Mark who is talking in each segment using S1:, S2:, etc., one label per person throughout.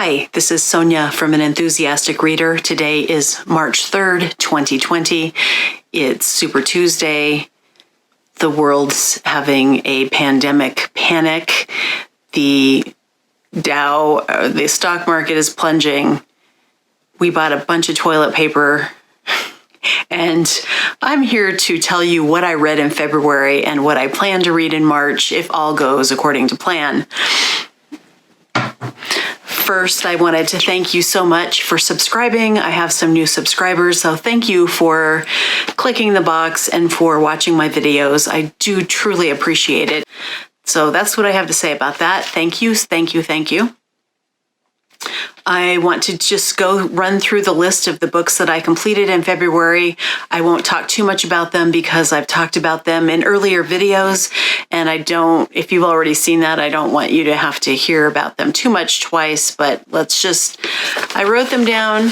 S1: Hi, this is Sonia from An Enthusiastic Reader. Today is March 3rd, 2020. It's Super Tuesday. The world's having a pandemic panic. The Dow, the stock market is plunging. We bought a bunch of toilet paper. And I'm here to tell you what I read in February and what I plan to read in March if all goes according to plan. First, I wanted to thank you so much for subscribing. I have some new subscribers, so thank you for clicking the box and for watching my videos. I do truly appreciate it. So that's what I have to say about that. Thank you, thank you, thank you. I want to just go run through the list of the books that I completed in February. I won't talk too much about them because I've talked about them in earlier videos, and if you've already seen that, I don't want you to have to hear about them too much twice, but I wrote them down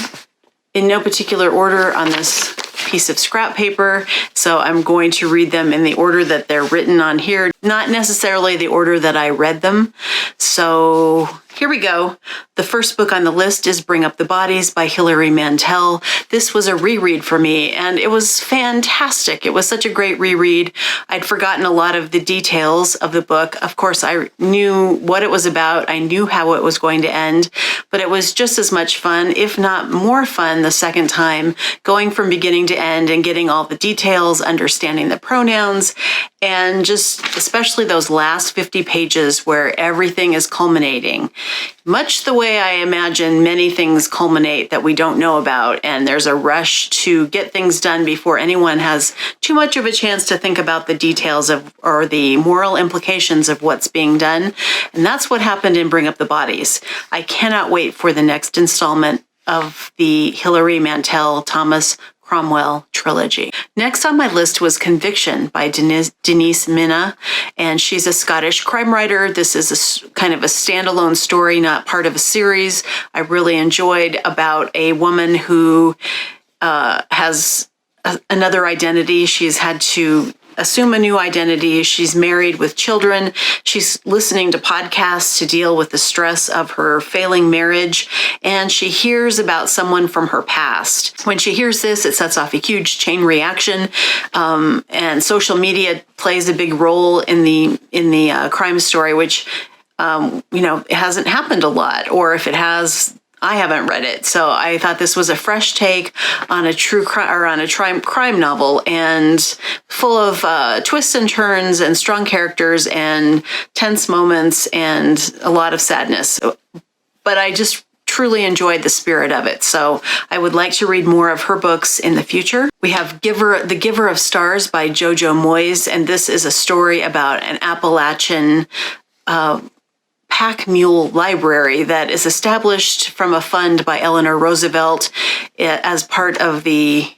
S1: in no particular order on this piece of scrap paper, so I'm going to read them in the order that they're written on here, not necessarily the order that I read them. So here we go. The first book on the list is Bring Up the Bodies by Hilary Mantel. This was a reread for me, and it was fantastic. It was such a great reread. I'd forgotten a lot of the details of the book. Of course, I knew what it was about. I knew how it was going to end, but it was just as much fun, if not more fun, the second time, going from beginning to end and getting all the details, understanding the pronouns, and just especially those last 50 pages where everything is culminating. Much the way I imagine many things culminate that we don't know about, and there's a rush to get things done before anyone has too much of a chance to think about the details of or the moral implications of what's being done. And that's what happened in Bring Up the Bodies. I cannot wait for the next installment of the Hilary Mantel Thomas Cromwell trilogy. Next on my list was Conviction by Denise Mina, and she's a Scottish crime writer. This is kind of a standalone story, not part of a series. I really enjoyed about a woman who has another identity. She's had to assume a new identity. She's married with children. She's listening to podcasts to deal with the stress of her failing marriage. And she hears about someone from her past. When she hears this, it sets off a huge chain reaction. And social media plays a big role in the crime story, which, it hasn't happened a lot. Or if it has, I haven't read it, so I thought this was a fresh take on a true crime or on a crime novel, and full of twists and turns and strong characters and tense moments and a lot of sadness. But I just truly enjoyed the spirit of it, so I would like to read more of her books in the future. We have The Giver of Stars by Jojo Moyes, and this is a story about an Appalachian pack mule library that is established from a fund by Eleanor Roosevelt as part of the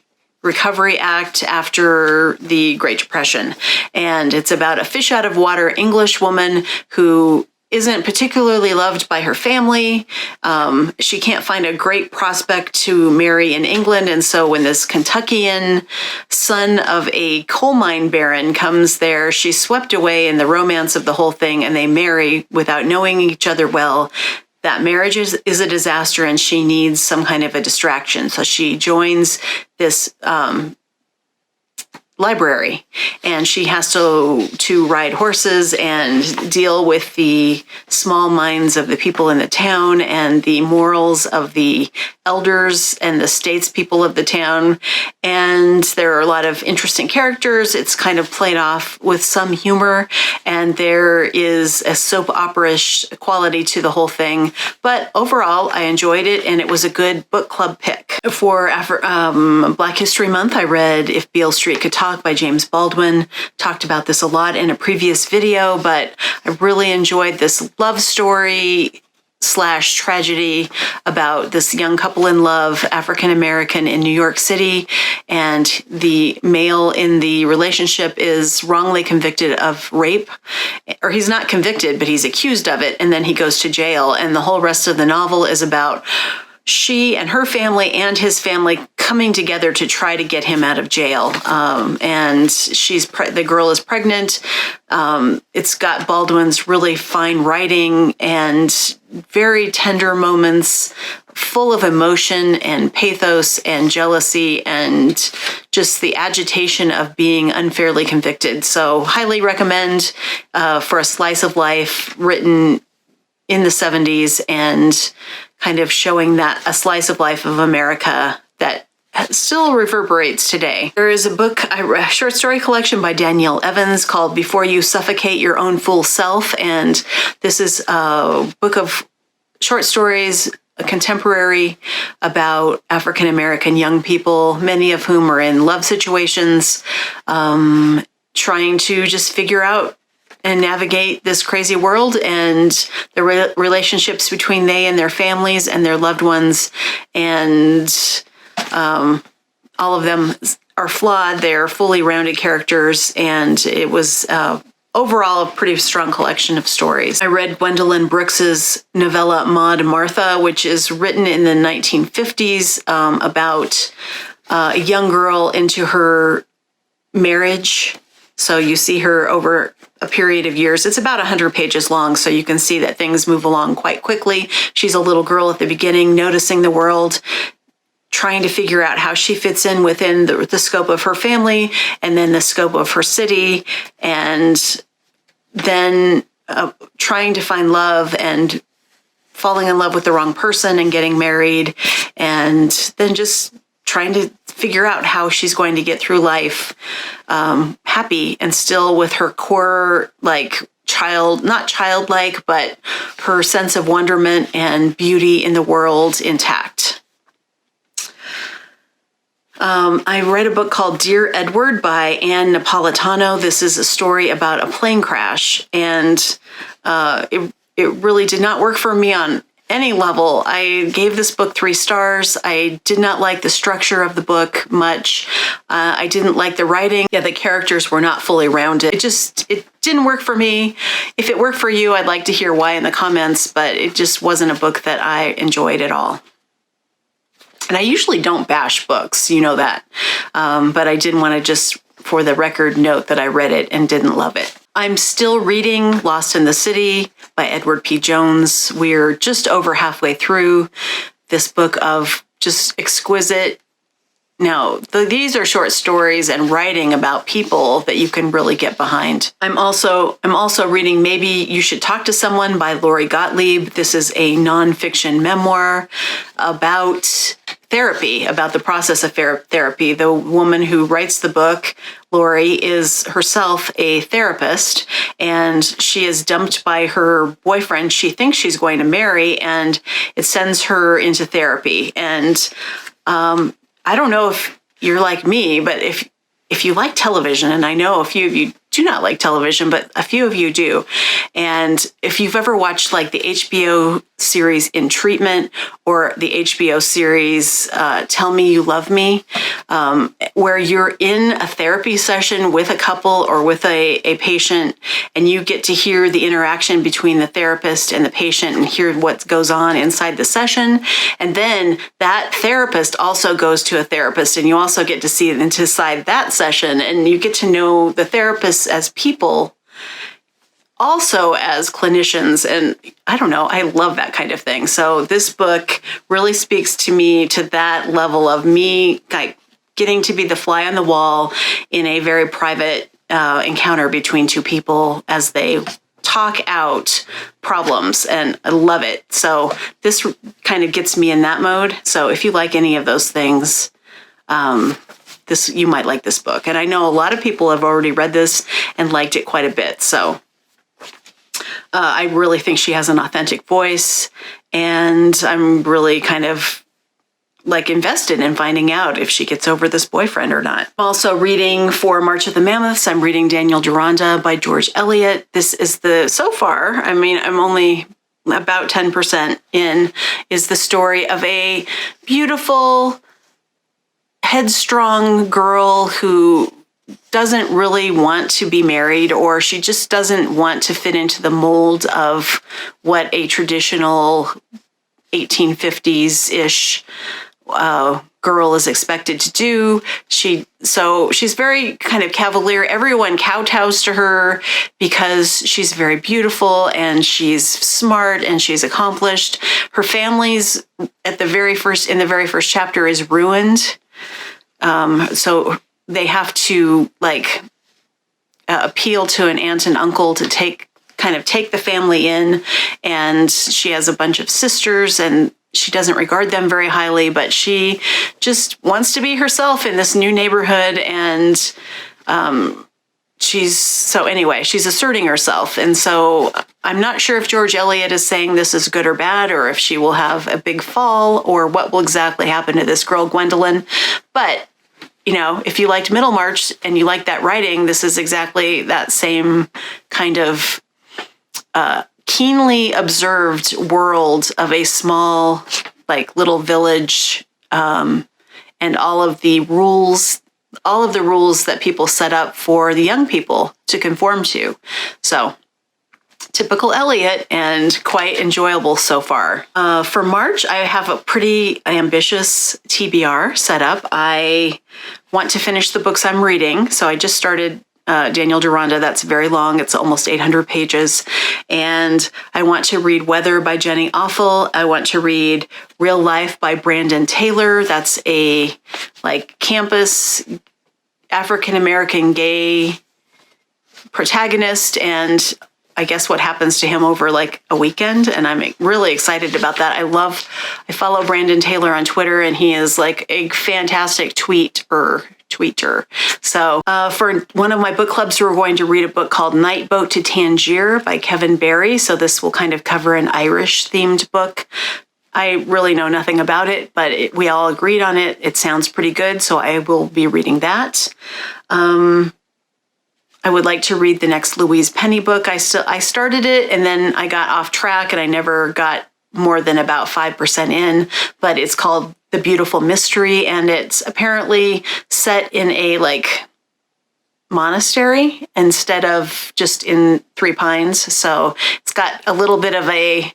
S1: Recovery Act after the Great Depression. And it's about a fish out of water English woman who isn't particularly loved by her family. She can't find a great prospect to marry in England. And so when this Kentuckian son of a coal mine baron comes there, she's swept away in the romance of the whole thing, and they marry without knowing each other well. That marriage is a disaster, and she needs some kind of a distraction. So she joins this library, and she has to ride horses and deal with the small minds of the people in the town and the morals of the elders and the statespeople of the town. And there are a lot of interesting characters. It's kind of played off with some humor, and there is a soap opera-ish quality to the whole thing. But overall, I enjoyed it, and it was a good book club pick. For Black History Month, I read If Beale Street Could Talk by James Baldwin. Talked about this a lot in a previous video, but I really enjoyed this love story / tragedy about this young couple in love, African-American in New York City, and the male in the relationship is wrongly convicted of rape, or he's not convicted, but he's accused of it, and then he goes to jail, and the whole rest of the novel is about she and her family and his family coming together to try to get him out of jail. And the girl is pregnant. It's got Baldwin's really fine writing and very tender moments, full of emotion and pathos and jealousy and just the agitation of being unfairly convicted. So highly recommend for a slice of life written in the 70s and kind of showing that a slice of life of America that still reverberates today. There is a short story collection by Danielle Evans called Before You Suffocate Your Own Full Self. And this is a book of short stories, a contemporary, about African-American young people, many of whom are in love situations, trying to just figure out and navigate this crazy world and the relationships between they and their families and their loved ones. And all of them are flawed. They're fully rounded characters. And it was overall a pretty strong collection of stories. I read Gwendolyn Brooks's novella Maude Martha, which is written in the 1950s about a young girl into her marriage. So you see her over a period of years. It's about 100 pages long, so you can see that things move along quite quickly. She's a little girl at the beginning, noticing the world, trying to figure out how she fits in within the scope of her family and then the scope of her city, and then trying to find love and falling in love with the wrong person and getting married, and then just trying to figure out how she's going to get through life happy and still with her core, not childlike, but her sense of wonderment and beauty in the world intact. I read a book called Dear Edward by Anne Nepalitano. This is a story about a plane crash, and it really did not work for me on any level. I gave this book 3 stars. I did not like the structure of the book much. I didn't like the writing. Yeah, the characters were not fully rounded. It didn't work for me. If it worked for you, I'd like to hear why in the comments, but it just wasn't a book that I enjoyed at all. And I usually don't bash books, you know that. But I did want to just, for the record, note that I read it and didn't love it. I'm still reading Lost in the City by Edward P. Jones. We're just over halfway through this book of just exquisite. Now, these are short stories and writing about people that you can really get behind. I'm also reading Maybe You Should Talk to Someone by Lori Gottlieb. This is a nonfiction memoir about therapy, about the process of therapy. The woman who writes the book, Lori, is herself a therapist, and she is dumped by her boyfriend she thinks she's going to marry, and it sends her into therapy. And I don't know if you're like me, but if you like television, and I know a few of you do not like television, but a few of you do. And if you've ever watched like the HBO series In Treatment or the HBO series Tell Me You Love Me, where you're in a therapy session with a couple or with a patient, and you get to hear the interaction between the therapist and the patient and hear what goes on inside the session. And then that therapist also goes to a therapist, and you also get to see inside that session, and you get to know the therapist as people, also as clinicians. And I don't know, I love that kind of thing. So this book really speaks to me to that level of me getting to be the fly on the wall in a very private encounter between two people as they talk out problems. And I love it. So this kind of gets me in that mode. So if you like any of those things, you might like this book. And I know a lot of people have already read this and liked it quite a bit. So I really think she has an authentic voice, and I'm really kind of invested in finding out if she gets over this boyfriend or not. I'm also reading for March of the Mammoths. I'm reading Daniel Deronda by George Elliot. This is so far, I'm only about 10% in, is the story of a beautiful, headstrong girl who doesn't really want to be married, or she just doesn't want to fit into the mold of what a traditional 1850s-ish girl is expected to do. She's very kind of cavalier. Everyone kowtows to her because she's very beautiful and she's smart and she's accomplished. Her family's in the very first chapter is ruined. So they have to appeal to an aunt and uncle to take the family in, and she has a bunch of sisters and she doesn't regard them very highly, but she just wants to be herself in this new neighborhood. And she's asserting herself. And so I'm not sure if George Eliot is saying this is good or bad, or if she will have a big fall, or what will exactly happen to this girl, Gwendolyn. But, if you liked Middlemarch and you like that writing, this is exactly that same kind of keenly observed world of a small, little village, and all of the rules that people set up for the young people to conform to. So, typical Elliot, and quite enjoyable so far. For March, I have a pretty ambitious TBR set up. I want to finish the books I'm reading, so I just started Danielle Deronda. That's very long. It's almost 800 pages. And I want to read Weather by Jenny Offill. I want to read Real Life by Brandon Taylor. That's a campus African-American gay protagonist, and I guess what happens to him over a weekend. And I'm really excited about that. I follow Brandon Taylor on Twitter, and he is a fantastic tweeter. So for one of my book clubs, we're going to read a book called Night Boat to Tangier by Kevin Barry. So this will kind of cover an Irish themed book. I really know nothing about it, but we all agreed on it. It sounds pretty good, so I will be reading that. I would like to read the next Louise Penny book. I started it and then I got off track and I never got more than about 5% in, but it's called The Beautiful Mystery, and it's apparently set in a monastery instead of just in Three Pines. So it's got a little bit of a,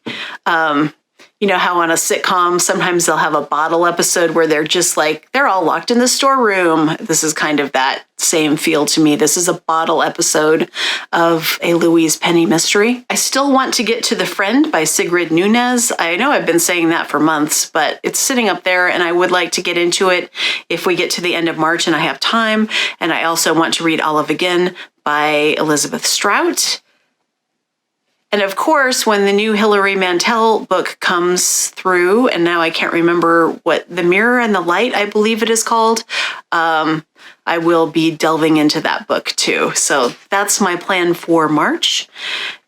S1: how on a sitcom, sometimes they'll have a bottle episode where they're just they're all locked in the storeroom. This is kind of that same feel to me. This is a bottle episode of a Louise Penny mystery. I still want to get to The Friend by Sigrid Nunez. I know I've been saying that for months, but it's sitting up there and I would like to get into it if we get to the end of March and I have time. And I also want to read Olive Again by Elizabeth Strout. And of course, when the new Hilary Mantel book comes through, and now I can't remember what, The Mirror and the Light, I believe it is called, I will be delving into that book too. So that's my plan for March.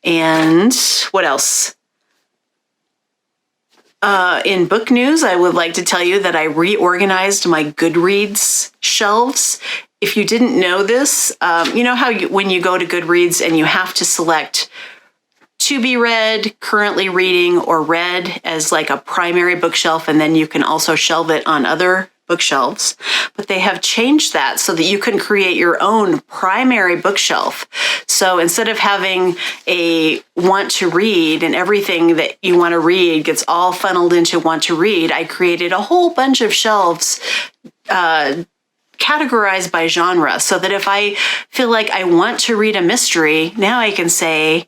S1: And what else? In book news, I would like to tell you that I reorganized my Goodreads shelves. If you didn't know this, you know how when you go to Goodreads and you have to select to be read, currently reading, or read as a primary bookshelf, and then you can also shelve it on other bookshelves. But they have changed that so that you can create your own primary bookshelf. So instead of having a want to read and everything that you want to read gets all funneled into want to read, I created a whole bunch of shelves categorized by genre, so that if I feel like I want to read a mystery, now I can say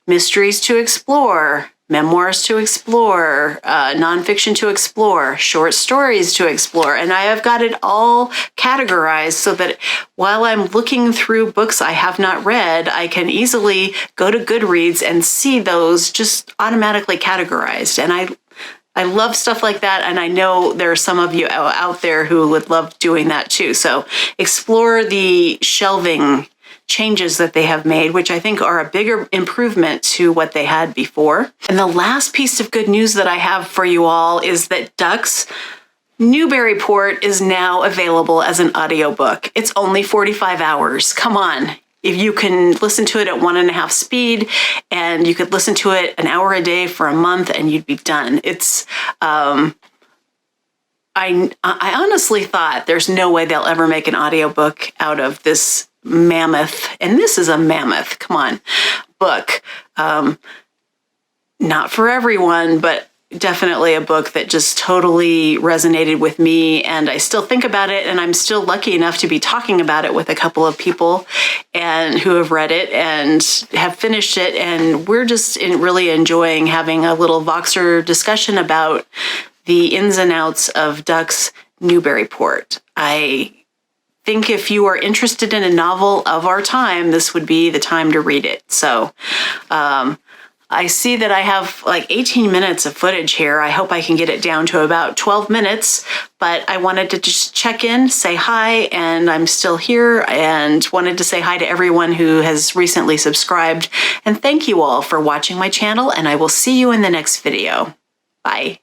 S1: mysteries to explore, memoirs to explore, nonfiction to explore, short stories to explore. And I have got it all categorized so that while I'm looking through books I have not read, I can easily go to Goodreads and see those just automatically categorized. And I love stuff like that. And I know there are some of you out there who would love doing that too. So explore the shelving changes that they have made, which I think are a bigger improvement to what they had before. And the last piece of good news that I have for you all is that Duck's Newburyport is now available as an audiobook. It's only 45 hours. Come on. If you can listen to it at 1.5 speed, and you could listen to it an hour a day for a month and you'd be done. It's, I honestly thought there's no way they'll ever make an audiobook out of this mammoth, and this is a mammoth, come on, book. Not for everyone, but definitely a book that just totally resonated with me, and I still think about it, and I'm still lucky enough to be talking about it with a couple of people and who have read it and have finished it, and we're just really enjoying having a little Voxer discussion about the ins and outs of Duck's Newburyport. I think if you are interested in a novel of our time, this would be the time to read it. So I see that I have like 18 minutes of footage here. I hope I can get it down to about 12 minutes, but I wanted to just check in, say hi, and I'm still here, and wanted to say hi to everyone who has recently subscribed. And thank you all for watching my channel, and I will see you in the next video. Bye.